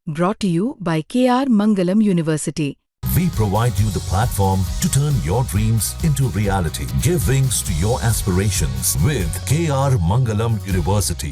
Brought to you by KR Mangalam University. We provide you the platform to turn your dreams into reality. Give wings to your aspirations with KR Mangalam University.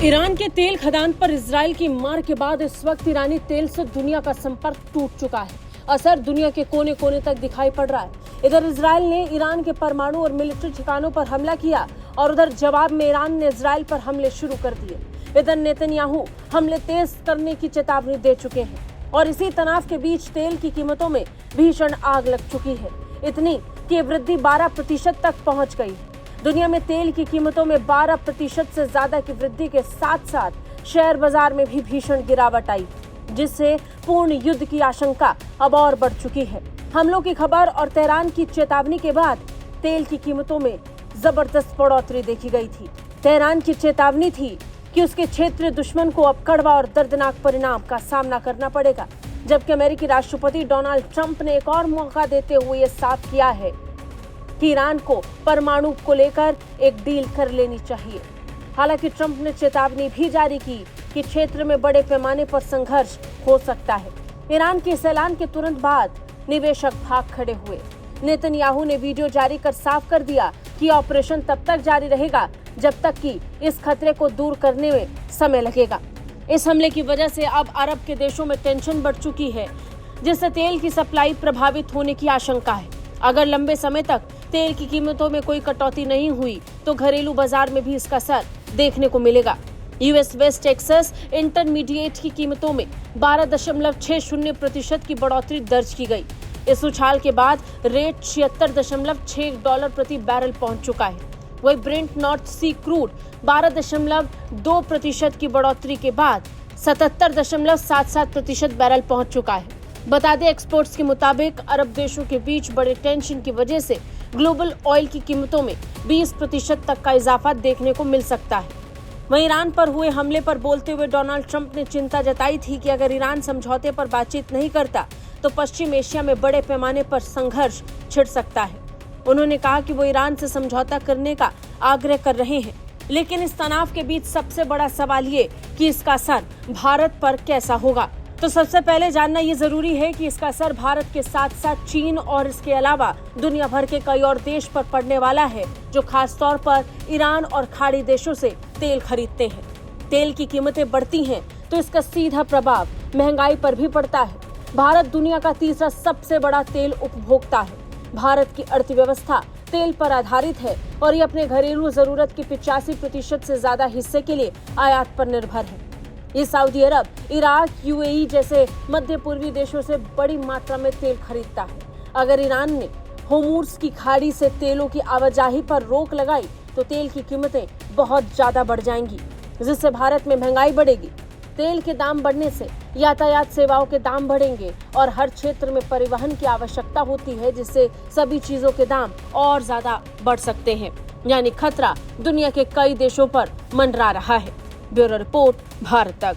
Iran के तेल खदान पर Israel की मार के बाद इस वक्त ईरानी तेल से दुनिया का संपर्क टूट चुका है। असर दुनिया के कोने कोने तक दिखाई पड़ रहा है। इधर इजराइल ने ईरान के परमाणु और मिलिट्री ठिकानों पर हमला किया और उधर जवाब में ईरान ने इजराइल पर हमले शुरू कर दिए। इधर नेतन्याहू हमले तेज करने की चेतावनी दे चुके हैं और इसी तनाव के बीच तेल की कीमतों में भीषण आग लग चुकी है, इतनी कि वृद्धि 12% तक पहुंच गई है। दुनिया में तेल की कीमतों में 12% से ज्यादा की वृद्धि के साथ साथ शेयर बाजार में भी भीषण गिरावट आई, जिससे पूर्ण युद्ध की आशंका अब और बढ़ चुकी है। हमलों की खबर और तेहरान की चेतावनी के बाद तेल की कीमतों में जबरदस्त बढ़ोतरी देखी गई थी। तेहरान की चेतावनी थी कि उसके क्षेत्रीय दुश्मन को अब कड़वा और दर्दनाक परिणाम का सामना करना पड़ेगा, जबकि अमेरिकी राष्ट्रपति डोनाल्ड ट्रंप ने एक और मौका देते हुए ये साफ किया है कि ईरान को परमाणु को लेकर एक डील कर लेनी चाहिए। हालांकि ट्रंप ने चेतावनी भी जारी की कि क्षेत्र में बड़े पैमाने पर संघर्ष हो सकता है। ईरान के इस ऐलान के तुरंत बाद निवेशक भाग खड़े हुए। नेतन्याहू ने वीडियो जारी कर साफ कर दिया कि ऑपरेशन तब तक जारी रहेगा जब तक कि इस खतरे को दूर करने में समय लगेगा। इस हमले की वजह से अब अरब के देशों में टेंशन बढ़ चुकी है, जिससे तेल की सप्लाई प्रभावित होने की आशंका है। अगर लंबे समय तक तेल की कीमतों में कोई कटौती नहीं हुई तो घरेलू बाजार में भी इसका असर देखने को मिलेगा। यूएस वेस्ट टेक्सास इंटरमीडिएट की कीमतों में 12.60% की बढ़ोतरी दर्ज की गई। इस उछाल के बाद रेट $76.6 प्रति बैरल पहुंच चुका है। वही ब्रेंट नॉर्थ सी क्रूड 12.2% की बढ़ोतरी के बाद 77.77% बैरल पहुंच चुका है। बता दें, एक्सपर्ट्स के मुताबिक अरब देशों के बीच बड़े टेंशन की वजह से ग्लोबल ऑयल की कीमतों में 20% तक का इजाफा देखने को मिल सकता है। वहीं ईरान पर हुए हमले पर बोलते हुए डोनाल्ड ट्रंप ने चिंता जताई थी कि अगर ईरान समझौते पर बातचीत नहीं करता तो पश्चिम एशिया में बड़े पैमाने पर संघर्ष छिड़ सकता है। उन्होंने कहा कि वो ईरान से समझौता करने का आग्रह कर रहे हैं, लेकिन इस तनाव के बीच सबसे बड़ा सवाल ये कि इसका असर भारत पर कैसा होगा। तो सबसे पहले जानना ये जरूरी है कि इसका असर भारत के साथ साथ चीन और इसके अलावा दुनिया भर के कई और देश पर पड़ने वाला है, जो खास तौर पर ईरान और खाड़ी देशों से तेल खरीदते हैं। तेल की कीमतें बढ़ती हैं तो इसका सीधा प्रभाव महंगाई पर भी पड़ता है। भारत दुनिया का तीसरा सबसे बड़ा तेल उपभोक्ता है। भारत की अर्थव्यवस्था तेल पर आधारित है और ये अपने घरेलू जरूरत के 85% से ज्यादा हिस्से के लिए आयात पर निर्भर है। ये सऊदी अरब, इराक, यूएई जैसे मध्य पूर्वी देशों से बड़ी मात्रा में तेल खरीदता है। अगर ईरान ने होर्मुज़ की खाड़ी से तेलों की आवाजाही पर रोक लगाई तो तेल की कीमतें बहुत ज्यादा बढ़ जाएंगी, जिससे भारत में महंगाई बढ़ेगी। तेल के दाम बढ़ने से यातायात सेवाओं के दाम बढ़ेंगे और हर क्षेत्र में परिवहन की आवश्यकता होती है, जिससे सभी चीजों के दाम और ज्यादा बढ़ सकते हैं। यानी खतरा दुनिया के कई देशों पर मंडरा रहा है। ब्यूरो रिपोर्ट, भारत तक।